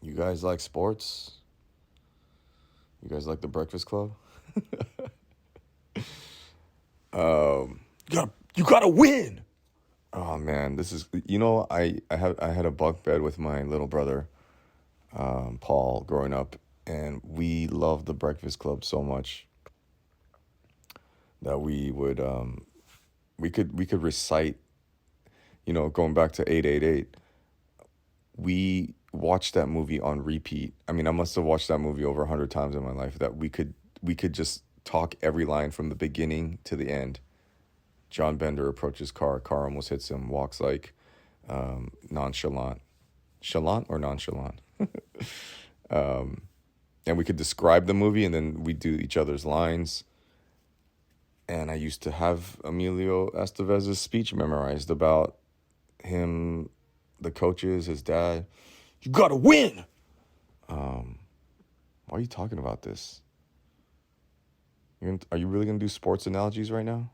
You guys like sports? You guys like the Breakfast Club? You gotta win. Oh man, this is I had a bunk bed with my little brother, Paul, growing up, and we loved the Breakfast Club so much that we could recite, going back to 888. We watched that movie on repeat. I mean, I must have watched that movie over 100 times in my life. That we could just talk every line from the beginning to the end. John Bender approaches car almost hits him, walks like nonchalant. Chalant or nonchalant? And we could describe the movie, and then we do each other's lines. And I used to have Emilio Estevez's speech memorized about him, the coaches, his dad. You gotta win! Why are you talking about this? Are you really gonna do sports analogies right now?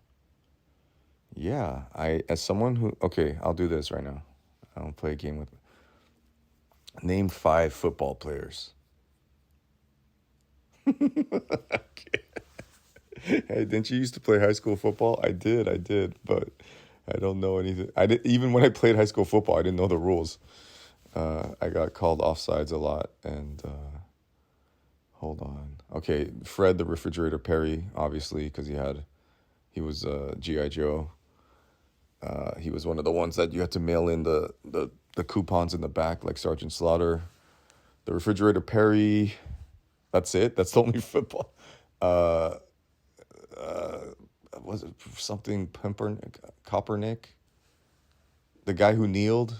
Yeah, as someone who, okay, I'll do this right now. I'll play a game with, name 5 football players. Okay. Hey, didn't you used to play high school football? I did, but I don't know anything. Even when I played high school football, I didn't know the rules. I got called offsides a lot, and hold on. Okay, Fred the Refrigerator Perry, obviously, because he was G.I. Joe. He was one of the ones that you had to mail in the coupons in the back, like Sergeant Slaughter. The Refrigerator Perry, that's it. That's the only football. Was it something Coppernick? The guy who kneeled.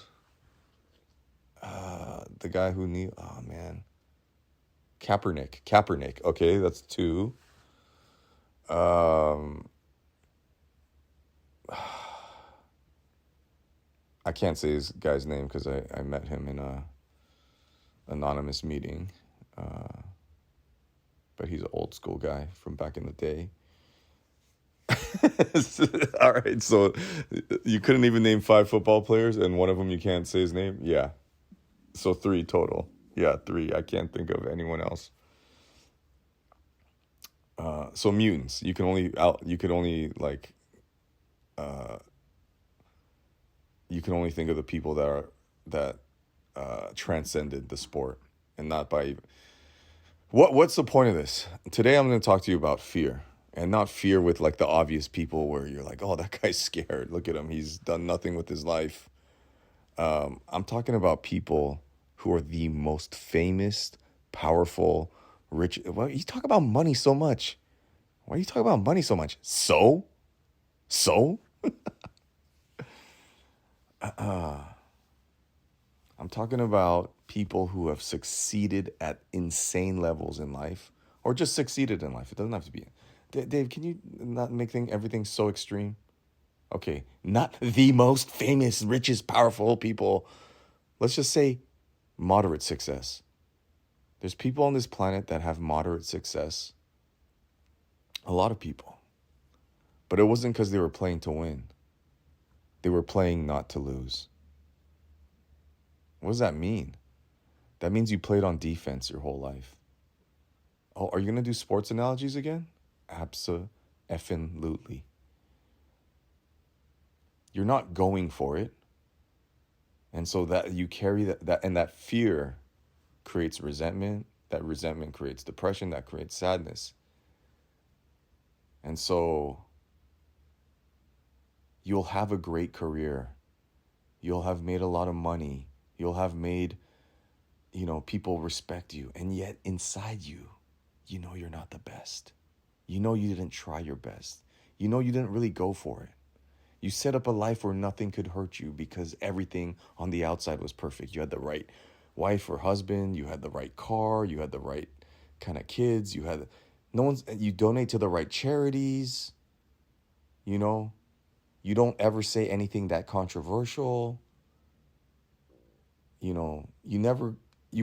Oh man. Kaepernick. Okay, that's 2. I can't say his guy's name because I met him in a anonymous meeting. But he's an old school guy from back in the day. All right, so you couldn't even name 5 football players, and one of them you can't say his name? Yeah. So 3 total. Yeah, 3. I can't think of anyone else. So mutants. You could only think of the people that transcended the sport, and not by. What's the point of this? Today I'm going to talk to you about fear, and not fear with like the obvious people where you're like, oh, that guy's scared. Look at him. He's done nothing with his life. I'm talking about people who are the most famous, powerful, rich. Why you talk about money so much? Why are you talking about money so much? So? I'm talking about people who have succeeded at insane levels in life, or just succeeded in life. It doesn't have to be. Dave, can you not make everything so extreme? Okay, not the most famous, richest, powerful people. Let's just say moderate success. There's people on this planet that have moderate success. A lot of people. But it wasn't because they were playing to win. They were playing not to lose. What does that mean? That means you played on defense your whole life. Oh, are you going to do sports analogies again? Abso-effing-lutely. You're not going for it. And so that you carry that and that fear creates resentment. That resentment creates depression. That creates sadness. And so you'll have a great career. You'll have made a lot of money. You'll have made, people respect you. And yet inside you, you're not the best. You didn't try your best. You didn't really go for it. You set up a life where nothing could hurt you because everything on the outside was perfect. You had the right wife or husband. You had the right car. You had the right kind of kids. You donate to the right charities. You don't ever say anything that controversial. You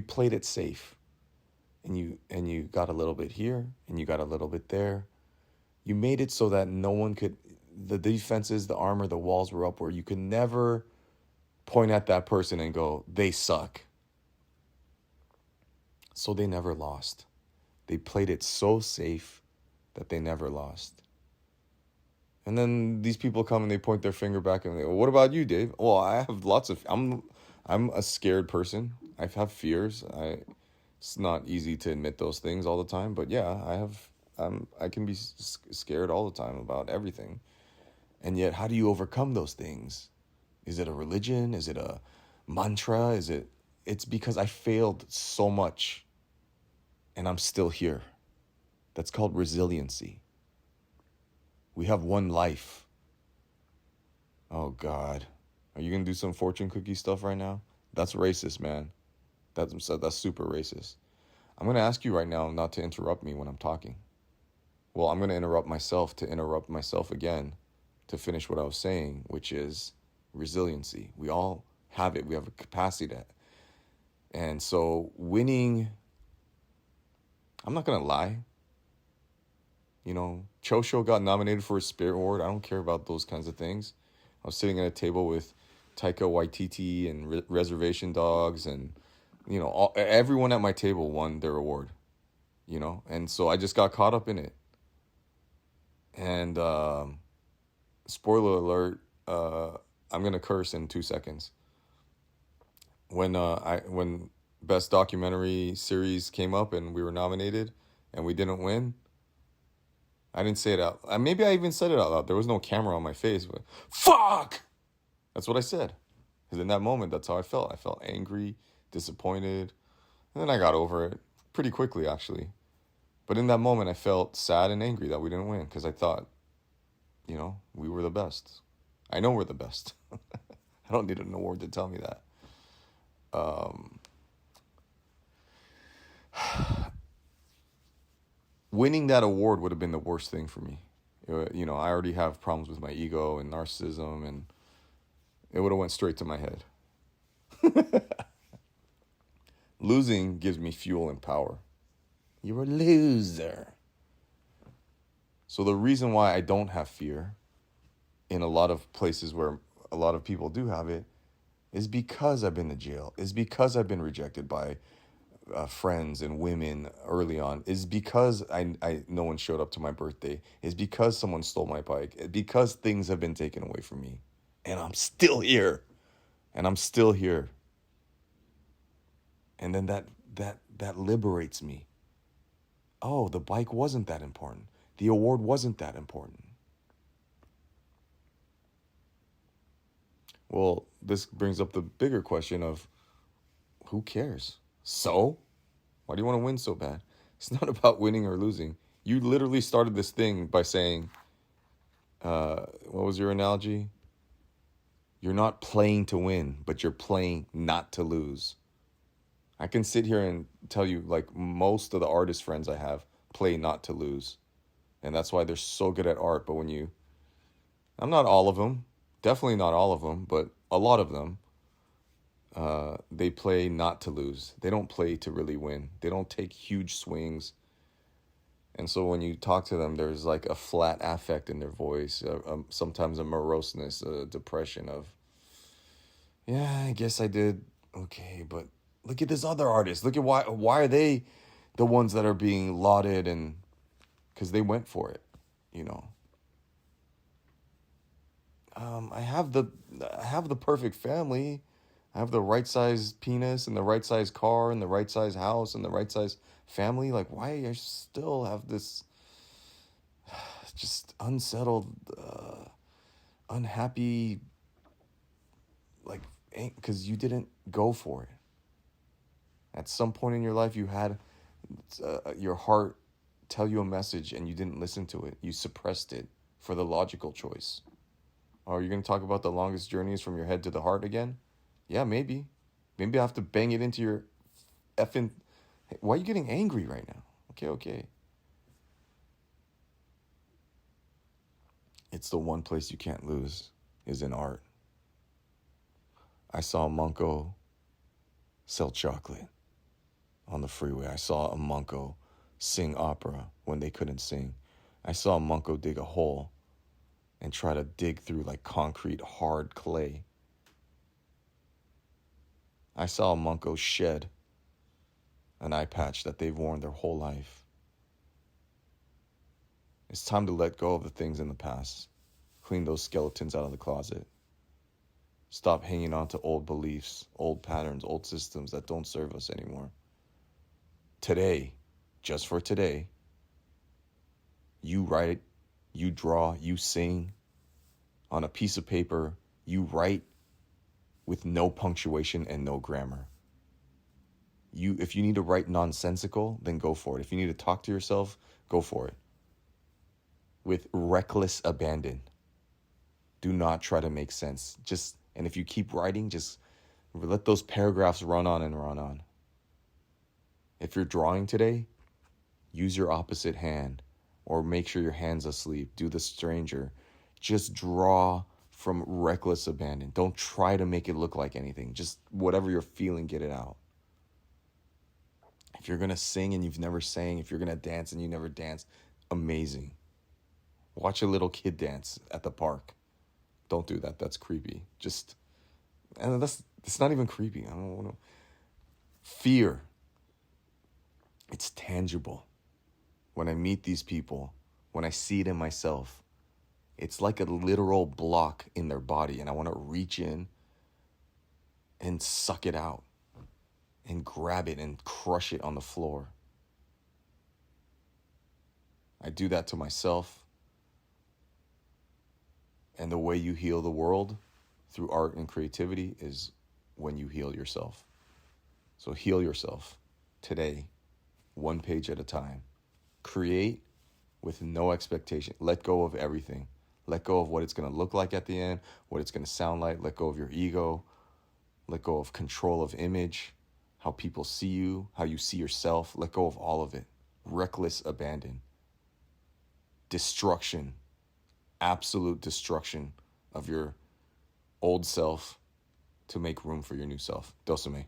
played it safe. And you got a little bit here and you got a little bit there. You made it so that no one could, the defenses, the armor, the walls were up where you could never point at that person and go, they suck. So they never lost. They played it so safe that they never lost. And then these people come and they point their finger back and they go, what about you, Dave? Well, I have I'm a scared person. I have fears. It's not easy to admit those things all the time, but yeah, I can be scared all the time about everything. And yet, how do you overcome those things? Is it a religion? Is it a mantra? It's because I failed so much and I'm still here. That's called resiliency. We have one life. Oh God. Are you gonna do some fortune cookie stuff right now? That's racist, man. That's super racist. I'm gonna ask you right now not to interrupt me when I'm talking. Well, I'm gonna interrupt myself again to finish what I was saying, which is resiliency. We all have it. We have a capacity to. And so winning, I'm not gonna lie. Choe Show got nominated for a Spirit Award. I don't care about those kinds of things. I was sitting at a table with Taika Waititi and Reservation Dogs, and everyone at my table won their award. And so I just got caught up in it. And spoiler alert, I'm gonna curse in 2 seconds. When Best Documentary Series came up and we were nominated and we didn't win, I didn't say it out. Maybe I even said it out loud. There was no camera on my face, but fuck! That's what I said. Because in that moment, that's how I felt. I felt angry, disappointed, and then I got over it pretty quickly, actually. But in that moment, I felt sad and angry that we didn't win because I thought, we were the best. I know we're the best. I don't need an award to tell me that. Winning that award would have been the worst thing for me. I already have problems with my ego and narcissism, and it would have went straight to my head. Losing gives me fuel and power. You're a loser. So the reason why I don't have fear in a lot of places where a lot of people do have it is because I've been to jail, is because I've been rejected by friends and women early on, is because no one showed up to my birthday, is because someone stole my bike, because things have been taken away from me. And I'm still here. And I'm still here. And then that liberates me. Oh, the bike wasn't that important. The award wasn't that important. Well, this brings up the bigger question of who cares? So? Why do you want to win so bad? It's not about winning or losing. You literally started this thing by saying, what was your analogy? You're not playing to win, but you're playing not to lose. I can sit here and tell you, like, most of the artist friends I have play not to lose. And that's why they're so good at art. But I'm not all of them, definitely not all of them, but a lot of them, they play not to lose. They don't play to really win. They don't take huge swings. And so when you talk to them, there's like a flat affect in their voice, sometimes a moroseness, a depression of, yeah, I guess I did okay, but look at this other artist. Look at why are they the ones that are being lauded? And because they went for it, I have the perfect family. I have the right size penis and the right size car and the right size house and the right size family. Like, why I still have this just unsettled, unhappy, like, because you didn't go for it. At some point in your life, you had your heart tell you a message and you didn't listen to it. You suppressed it for the logical choice. Are you going to talk about the longest journeys from your head to the heart again? Yeah, maybe. Maybe I have to bang it into your effing... Hey, why are you getting angry right now? Okay. It's the one place you can't lose is in art. I saw a Monko sell chocolate on the freeway. I saw a Monko sing opera when they couldn't sing. I saw a Monko dig a hole and try to dig through like concrete, hard clay. I saw a Monko shed an eye patch that they've worn their whole life. It's time to let go of the things in the past. Clean those skeletons out of the closet. Stop hanging on to old beliefs, old patterns, old systems that don't serve us anymore. Today, just for today, you write, you draw, you sing on a piece of paper, you write with no punctuation and no grammar. If you need to write nonsensical, then go for it. If you need to talk to yourself, go for it. With reckless abandon. Do not try to make sense. And if you keep writing, just let those paragraphs run on and run on. If you're drawing today, use your opposite hand or make sure your hand's asleep. Do the stranger. Just draw from reckless abandon. Don't try to make it look like anything. Just whatever you're feeling, get it out. If you're going to sing and you've never sang, if you're going to dance and you never danced, amazing. Watch a little kid dance at the park. Don't do that. That's creepy. It's not even creepy. I don't want to. Fear. It's tangible. When I meet these people, when I see it in myself, it's like a literal block in their body, and I want to reach in and suck it out and grab it and crush it on the floor. I do that to myself. And the way you heal the world through art and creativity is when you heal yourself. So heal yourself today, one page at a time. Create with no expectation. Let go of everything. Let go of what it's going to look like at the end, what it's going to sound like. Let go of your ego. Let go of control of image, how people see you, how you see yourself. Let go of all of it. Reckless abandon. Destruction. Absolute destruction of your old self to make room for your new self. Dosame.